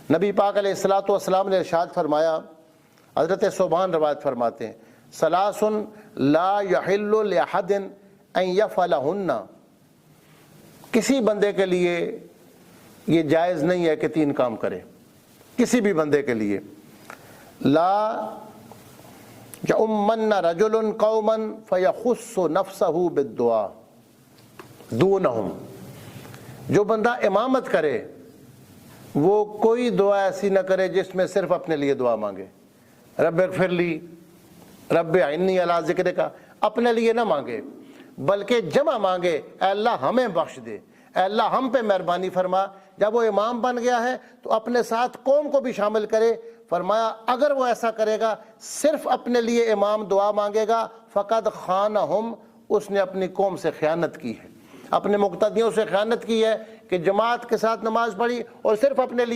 نبی پاک علیہ الصلوۃ والسلام نے ارشاد فرمایا، حضرت صوبان روایت فرماتے ہیں، ثلاث لا یحل لأحد ان یفعلہن، کسی بندے کے لیے یہ جائز نہیں ہے کہ 3 کام کرے، کسی بھی بندے کے لیے۔ لا یؤمن رجل قوما فیخص نفسہ بالدعاء دونہم، جو بندہ امامت کرے وہ کوئی دعا ایسی نہ کرے جس میں صرف اپنے لیے دعا مانگے، رب اغفر لی، رب اعنی علی ذکرک، اپنے لیے نہ مانگے بلکہ جمع مانگے، اے اللہ ہمیں بخش دے، اے اللہ ہم پہ مہربانی فرما۔ جب وہ امام بن گیا ہے تو اپنے ساتھ قوم کو بھی شامل کرے۔ فرمایا اگر وہ ایسا کرے گا، صرف اپنے لیے امام دعا مانگے گا، فقد خانہم، اس نے اپنی قوم سے خیانت کی ہے، اپنے مقتدیوں سے خیانت کی ہے کہ جماعت کے ساتھ نماز پڑھی اور صرف اپنے لیے